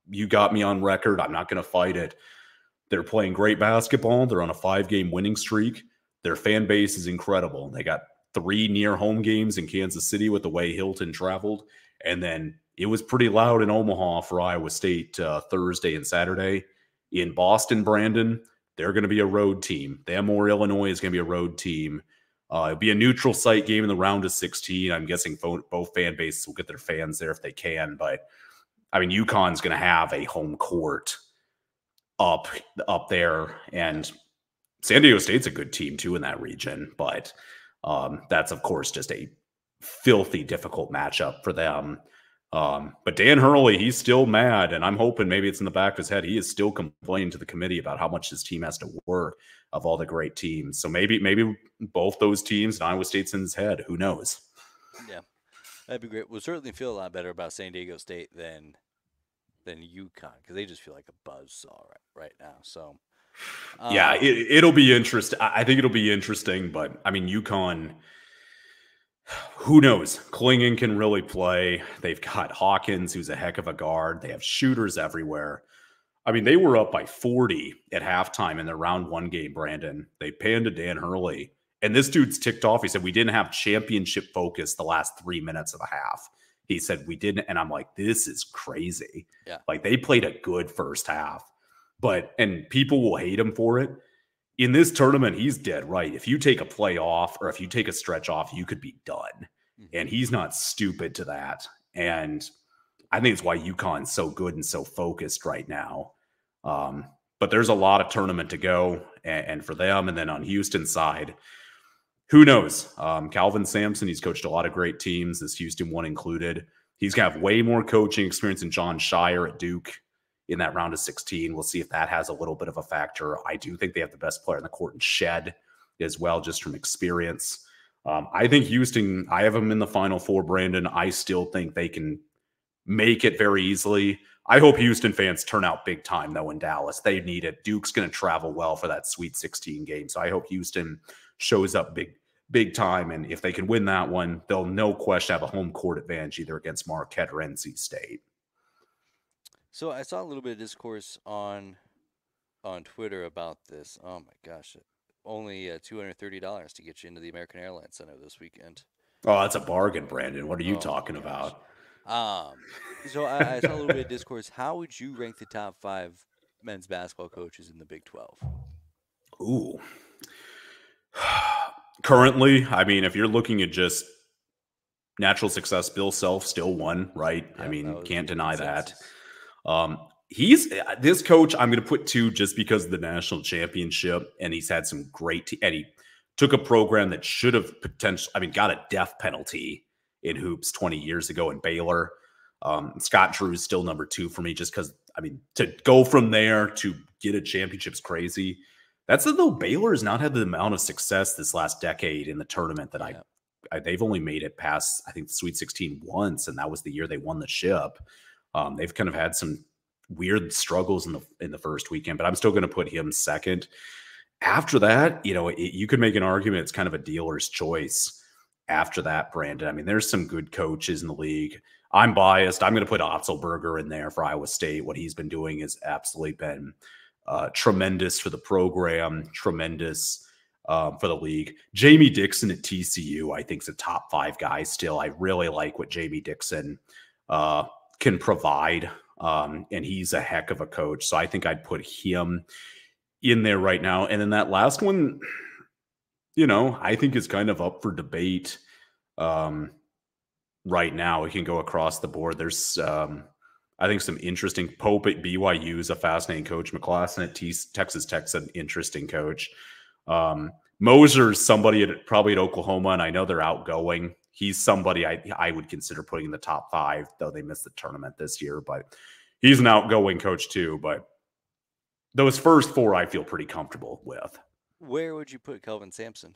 you got me on record. I'm not going to fight it. They're playing great basketball. They're on a 5-game winning streak. Their fan base is incredible. They got 3 near home games in Kansas City with the way Hilton traveled. And then it was pretty loud in Omaha for Iowa State Thursday and Saturday. In Boston, Brandon, they're going to be a road team. Them or Illinois is going to be a road team. It'll be a neutral site game in the round of 16. I'm guessing both fan bases will get their fans there if they can. But, I mean, UConn's going to have a home court up there. And San Diego State's a good team, too, in that region. But that's, of course, just a filthy difficult matchup for them. But Dan Hurley, he's still mad, and I'm hoping maybe it's in the back of his head. He is still complaining to the committee about how much his team has to work of all the great teams. So maybe both those teams and Iowa State's in his head. Who knows? Yeah, that'd be great. We'll certainly feel a lot better about San Diego State than UConn, because they just feel like a buzzsaw right now. So yeah, it'll be interesting. I think it'll be interesting, but I mean, UConn, who knows? Klingon can really play. They've got Hawkins, who's a heck of a guard. They have shooters everywhere. I mean, they were up by 40 at halftime in their round 1 game, Brandon. They panned to Dan Hurley. And this dude's ticked off. He said, we didn't have championship focus the last 3 minutes of the half. He said, we didn't. And I'm like, this is crazy. Yeah. Like, they played a good first half. And people will hate him for it. In this tournament, he's dead right. If you take a play off or if you take a stretch off, you could be done. Mm-hmm. And he's not stupid to that. And I think it's why UConn's so good and so focused right now. But there's a lot of tournament to go, and for them. And then on Houston's side, who knows? Calvin Sampson, he's coached a lot of great teams, this Houston one included. He's going to have way more coaching experience than John Shire at Duke in that round of 16. We'll see if that has a little bit of a factor. I do think they have the best player in the court in Shed as well, just from experience. I think Houston, I have them in the Final Four, Brandon. I still think they can make it very easily. I hope Houston fans turn out big time, though, in Dallas. They need it. Duke's going to travel well for that Sweet 16 game. So I hope Houston shows up big time. And if they can win that one, they'll no question have a home court advantage either against Marquette or NC State. So I saw a little bit of discourse on Twitter about this. Oh, my gosh. Only $230 to get you into the American Airlines Center this weekend. Oh, that's a bargain, Brandon. What are you talking about? So I saw a little bit of discourse. How would you rank the top 5 men's basketball coaches in the Big 12? Ooh. Currently, I mean, if you're looking at just natural success, Bill Self still won, right? Yeah, I mean, can't deny that. He's this coach, I'm going to put 2 just because of the national championship, and he's had some great and he took a program that should have got a death penalty in hoops 20 years ago in Baylor. Scott Drew is still number 2 for me, just because, I mean, to go from there to get a championship is crazy. That's though Baylor has not had the amount of success this last decade in the tournament that they've only made it past, I think, the Sweet 16 once, and that was the year they won the ship. They've kind of had some weird struggles in the first weekend, but I'm still going to put him second. After that, you could make an argument it's kind of a dealer's choice after that, Brandon. I mean, there's some good coaches in the league. I'm biased. I'm going to put Otzelberger in there for Iowa State. What he's been doing has absolutely been tremendous for the program, tremendous for the league. Jamie Dixon at TCU, I think, is a top 5 guy still. I really like what Jamie Dixon can provide, and he's a heck of a coach. So I think I'd put him in there right now. And then that last one, I think is kind of up for debate right now. We can go across the board. There's, I think, some interesting. Pope at BYU is a fascinating coach. McClassen at Texas Tech's an interesting coach. Moser's somebody probably at Oklahoma, and I know they're outgoing. He's somebody I would consider putting in the top 5, though they missed the tournament this year. But he's an outgoing coach too. But those first 4 I feel pretty comfortable with. Where would you put Kelvin Sampson?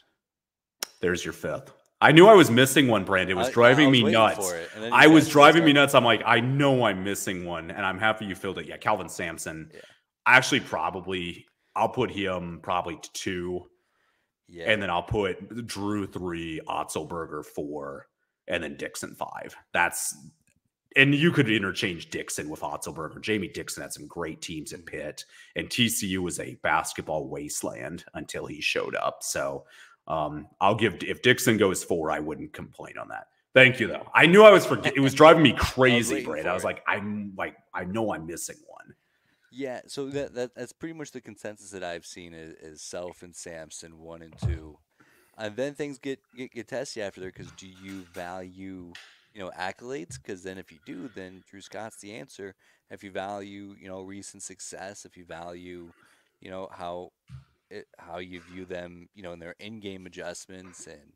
There's your 5th. I knew I was missing one, Brandon. It was driving me nuts. I was driving me nuts. I'm like, I know I'm missing one, and I'm happy you filled it. Yeah, Calvin Sampson. Yeah. Actually, I'll put him probably 2. Yeah. And then I'll put Drew 3, Otzelberger 4, and then Dixon 5. And you could interchange Dixon with Otzelberger. Jamie Dixon had some great teams at Pitt, and TCU was a basketball wasteland until he showed up. So if Dixon goes 4, I wouldn't complain on that. Thank you, though. I knew I was forgetting. It was driving me crazy, Brad. I was like, I know I'm missing one. Yeah, so that's pretty much the consensus that I've seen is Self and Samson 1 and 2, and then things get testy after there because do you value accolades? Because then if you do, then Drew Scott's the answer. If you value recent success, if you value how how you view them in their in-game adjustments and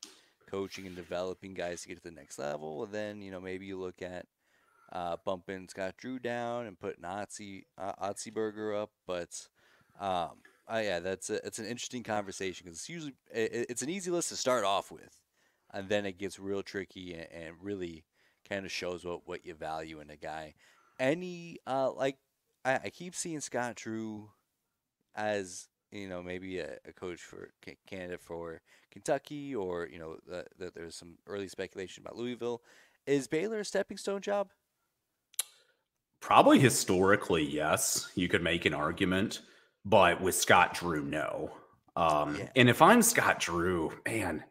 coaching and developing guys to get to the next level, well, then maybe you look at bumping Scott Drew down and putting Otzi up. But yeah, it's an interesting conversation because it's usually it's an easy list to start off with, and then it gets real tricky and really kind of shows what you value in a guy. Any like I keep seeing Scott Drew as maybe a coach for candidate for Kentucky, or that there's some early speculation about Louisville. Is Baylor a stepping stone job? Probably historically, yes, you could make an argument, but with Scott Drew, no. Yeah, And if I'm Scott Drew, man,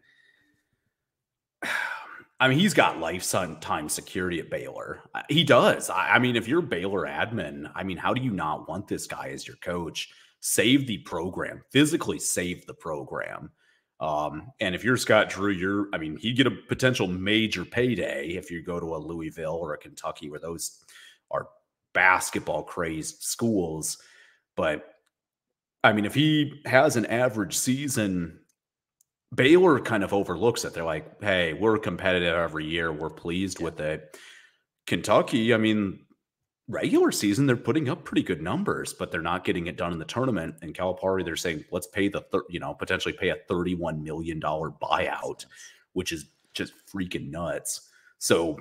I mean, he's got lifetime security at Baylor. He does. I mean, if you're Baylor admin, I mean, how do you not want this guy as your coach? Save the program, physically save the program. And if you're Scott Drew, I mean, he'd get a potential major payday if you go to a Louisville or a Kentucky, where those are basketball crazed schools. But I mean, if he has an average season, Baylor kind of overlooks it. They're like, hey, we're competitive every year. We're pleased yeah, with it. Kentucky, I mean, regular season, they're putting up pretty good numbers, but they're not getting it done in the tournament. And Calipari, they're saying, let's pay potentially pay a $31 million makes buyout, sense. which is just freaking nuts. So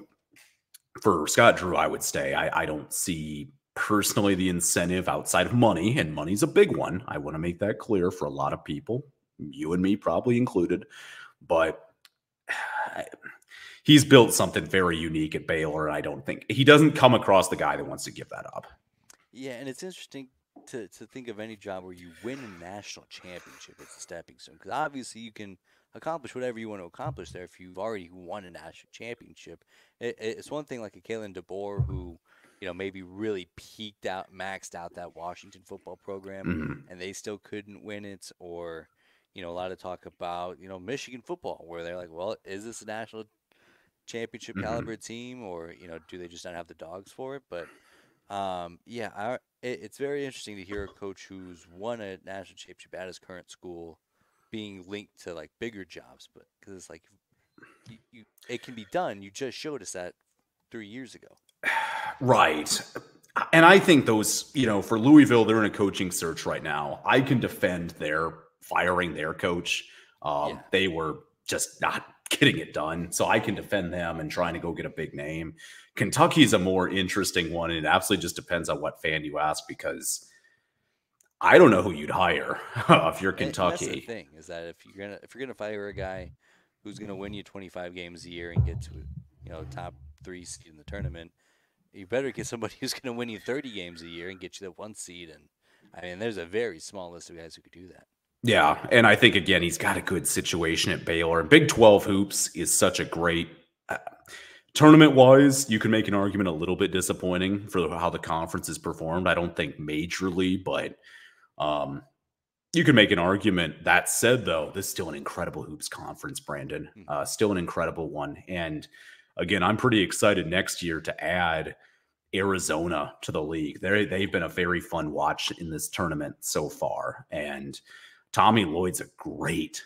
for Scott Drew, I would stay. I don't see personally the incentive outside of money, and money's a big one. I want to make that clear for a lot of people, you and me probably included. But he's built something very unique at Baylor. I don't think he doesn't come across the guy that wants to give that up. Yeah, and it's interesting to think of any job where you win a national championship as a stepping stone, because obviously you can accomplish whatever you want to accomplish there if you've already won a national championship. It's one thing like a Kalen DeBoer who, maybe really peaked out, maxed out that Washington football program, Mhm. and they still couldn't win it, or a lot of talk about Michigan football where they're like, well, is this a national championship Mhm. caliber team, or do they just not have the dogs for it? But yeah, it's very interesting to hear a coach who's won a national championship at his current school being linked to like bigger jobs, but because it's like it can be done. You just showed us that 3 years ago. Right. And I think those, for Louisville, they're in a coaching search right now. I can defend their firing their coach. Yeah, They were just not getting it done. So I can defend them and trying to go get a big name. Kentucky's a more interesting one. And it absolutely just depends on what fan you ask, because I don't know who you'd hire if you're and that's the Kentucky. thing is that if you're gonna fire a guy who's gonna win you 25 games a year and get to top three seed in the tournament, you better get somebody who's going to win you 30 games a year and get you the 1 seed. And I mean, there's a very small list of guys who could do that. Yeah, and I think again he's got a good situation at Baylor. Big 12 hoops is such a great tournament wise. You can make an argument a little bit disappointing for how the conference is performed. I don't think majorly, but um, you can make an argument. That said, though, this is still an incredible hoops conference, Brandon. Hmm. Still an incredible one. And again, I'm pretty excited next year to add Arizona to the league. They've been a very fun watch in this tournament so far. And Tommy Lloyd's a great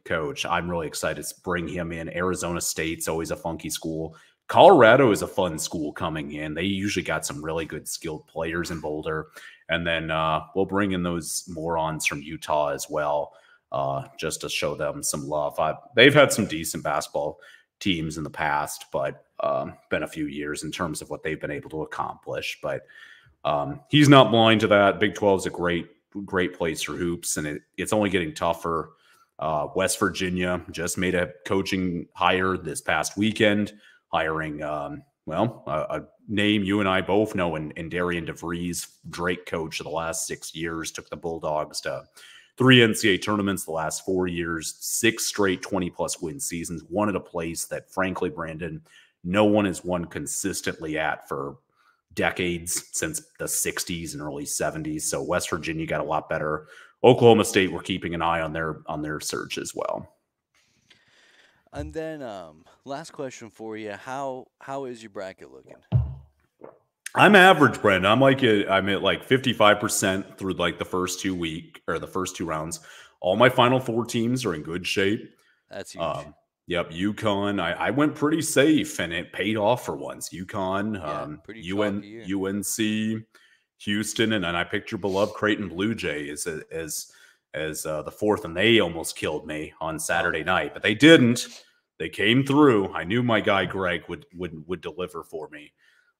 coach. I'm really excited to bring him in. Arizona State's always a funky school. Colorado is a fun school coming in. They usually got some really good skilled players in Boulder. And then we'll bring in those morons from Utah as well, just to show them some love. They've had some decent basketball teams in the past, but been a few years in terms of what they've been able to accomplish. But he's not blind to that. Big 12 is a great place for hoops, and it's only getting tougher. West Virginia just made a coaching hire this past weekend, hiring a name you and I both know in Darian DeVries, Drake coach of the last 6 years, took the Bulldogs to 3 NCAA tournaments the last 4 years, 6 straight 20-plus win seasons, one at a place that, frankly, Brandon, no one has won consistently at for decades, since the 60s and early 70s. So West Virginia got a lot better. Oklahoma State, we're keeping an eye on their surge as well. And then last question for you: how is your bracket looking? I'm average, Brandon. I'm at like 55% through like the first 2 week or the first two rounds. All my final four teams are in good shape. That's huge. Um, yep, UConn. I went pretty safe and it paid off for once. UConn, Yeah, pretty chalky year. UNC, Houston, and then I picked your beloved Creighton Blue Jays as the fourth, and they almost killed me on Oh Saturday yeah. night, but they didn't. They came through. I knew my guy Greg would deliver for me.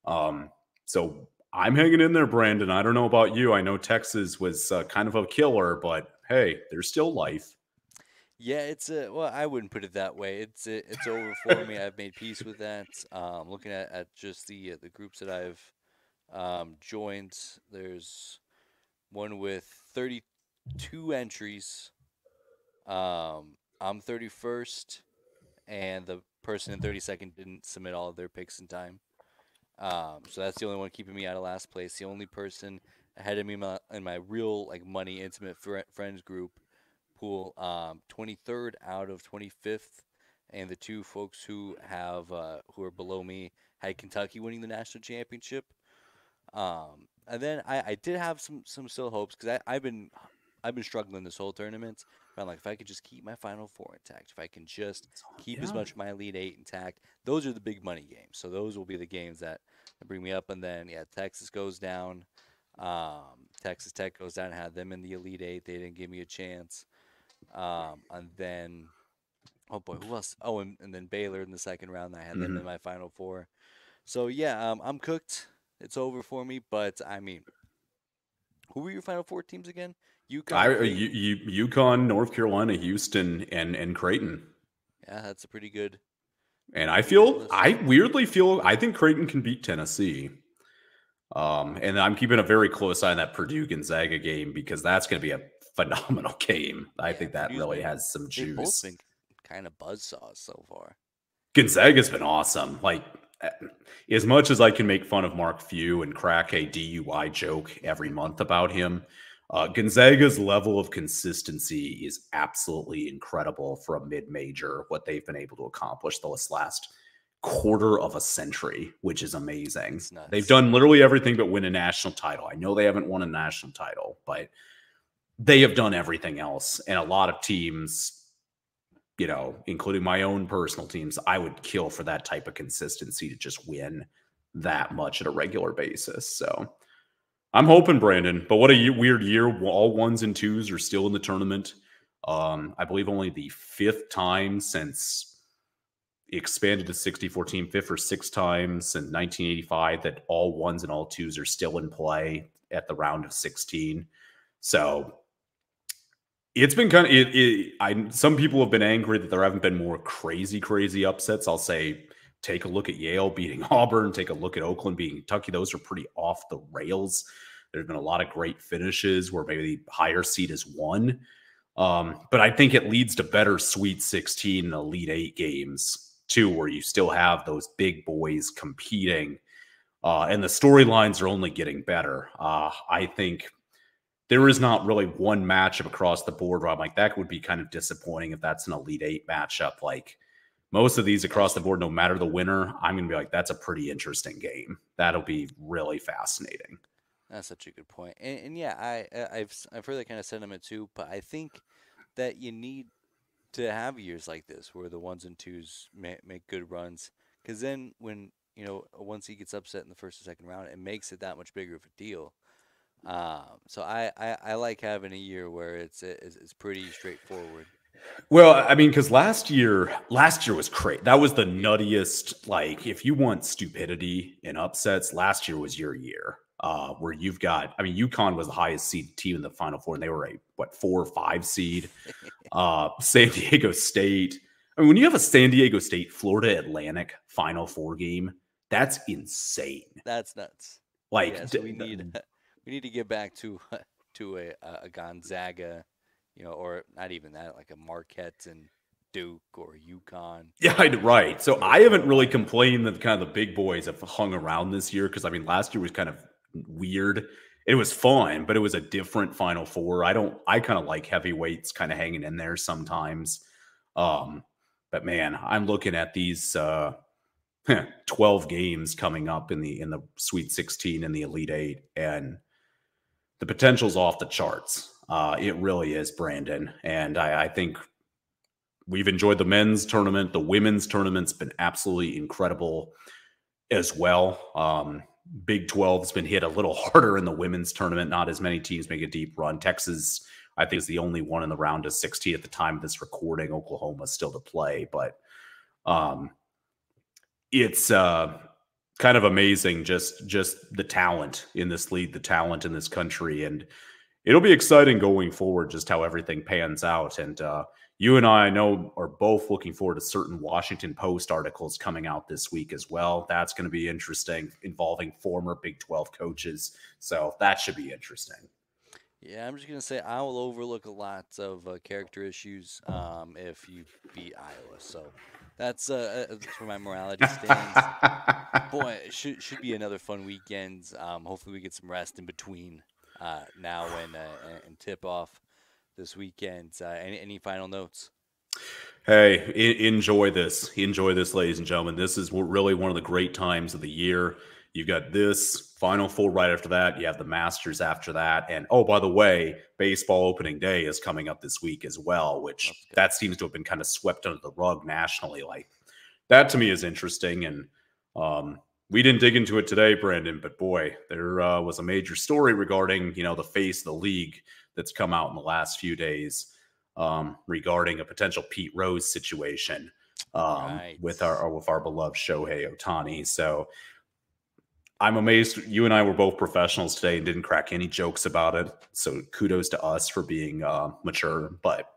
Um, so I'm hanging in there, Brandon. I don't know about you. I know Texas was kind of a killer, but hey, there's still life. Yeah, it's a well, I wouldn't put it that way. It's over for me. I've made peace with that. Looking at just the groups that I've joined, there's one with 32 entries. I'm 31st, and the person in 32nd didn't submit all of their picks in time. So that's the only one keeping me out of last place. The only person ahead of me in my real like money intimate friends group pool, 23rd out of 25th, and the two folks who are below me had Kentucky winning the national championship. And then I did have some still hopes because I've been struggling this whole tournament. But I'm like, if I could just keep my Final Four intact, if I can just keep as Yeah. much of my Elite Eight intact, those are the big money games. So those will be the games that bring me up. And then yeah, Texas goes down. Texas Tech goes down. Had them in the Elite Eight. They didn't give me a chance. And then oh boy, who else? Oh, and then Baylor in the second round. I had them in Mhm. my Final Four. So yeah, I'm cooked. It's over for me. But I mean, who were your Final Four teams again? UConn, Creighton. UConn, North Carolina, Houston, and Creighton. Yeah, that's a And pretty good I list. weirdly feel, I think Creighton can beat Tennessee. And I'm keeping a very close eye on that Purdue Gonzaga game because that's going to be a phenomenal game. I Yeah, think that really has some they've both juice. been kind of buzzsaws so far. Gonzaga's been awesome. Like, eh, as much as I can make fun of Mark Few and crack a DUI joke every month about him, Gonzaga's level of consistency is absolutely incredible for a mid-major. What they've been able to accomplish this last quarter of a century, which is amazing. It's They've nuts. done literally everything but win a national title. I know they haven't won a national title, but they have done everything else. And a lot of teams, including my own personal teams, I would kill for that type of consistency to just win that much at a regular basis. So I'm hoping, Brandon, but what a weird year. All ones and twos are still in the tournament. I believe only the fifth time since it expanded to 64 team, fifth or sixth times in 1985 that all ones and all twos are still in play at the round of 16. So it's been kind of some people have been angry that there haven't been more crazy upsets. I'll say take a look at Yale beating Auburn, take a look at Oakland beating Kentucky. Those are pretty off the rails. There's been a lot of great finishes where maybe the higher seed is won. But I think it leads to better Sweet 16 and Elite 8 games too, where you still have those big boys competing. And the storylines are only getting better. I think there is not really one matchup across the board where I'm like, that would be kind of disappointing if that's an Elite Eight matchup. Like most of these across That's the true. board, no matter the winner, I'm going to be like, that's a pretty interesting game. That'll be really fascinating. That's such a good point. And yeah, I've heard that kind of sentiment too. But I think that you need to have years like this where the ones and twos make good runs, because then when once he gets upset in the first or second round, it makes it that much bigger of a deal. So I like having a year where it's pretty straightforward. Well, I mean, because last year was crazy. That was the nuttiest. Like, if you want stupidity and upsets, last year was your year. Where you've got, I mean, UConn was the highest seed team in the Final Four, and they were a 4 or 5 seed. San Diego State. I mean, when you have a San Diego State Florida Atlantic Final Four game, that's insane. That's nuts. Like, Yeah, so we need to get back to to a Gonzaga, or not even that, like a Marquette and Duke or UConn. Yeah, right. So I haven't really complained that kind of the big boys have hung around this year because I mean last year was kind of weird. It was fun, but it was a different Final Four. I kind of like heavyweights kind of hanging in there sometimes. Um, but man, I'm looking at these 12 games coming up in the Sweet 16 and the Elite Eight, and the potential's off the charts. It really is, Brandon. And I think we've enjoyed the men's tournament. The women's tournament's been absolutely incredible as well. Big 12's been hit a little harder in the women's tournament. Not as many teams make a deep run. Texas, I think, is the only one in the round of 16 at the time of this recording. Oklahoma's still to play, but it's kind of amazing just the talent in this league, the talent in this country, and it'll be exciting going forward just how everything pans out. And you and I know are both looking forward to certain Washington Post articles coming out this week as well. That's going to be interesting, involving former Big 12 coaches. So that should be interesting. Yeah, I'm just going to say I will overlook a lot of character issues if you beat Iowa. So that's where my morality stands. Boy, it should be another fun weekend. Hopefully we get some rest in between now and tip off this weekend. Any final notes? Hey, enjoy this. Enjoy this, ladies and gentlemen. This is really one of the great times of the year. You've got this Final Four right after that. You have the Masters after that. And, oh, by the way, baseball opening day is coming up this week as well, which that seems to have been kind of swept under the rug nationally. Like, that to me is interesting. And we didn't dig into it today, Brandon, but boy, there was a major story regarding, the face of the league that's come out in the last few days regarding a potential Pete Rose situation with our beloved Shohei Ohtani. So I'm amazed you and I were both professionals today and didn't crack any jokes about it. So kudos to us for being mature, but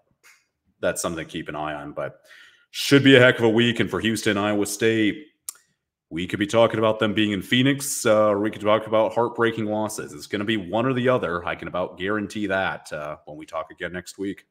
that's something to keep an eye on. But should be a heck of a week. And for Houston, Iowa State, we could be talking about them being in Phoenix, or we could talk about heartbreaking losses. It's going to be one or the other. I can about guarantee that when we talk again next week.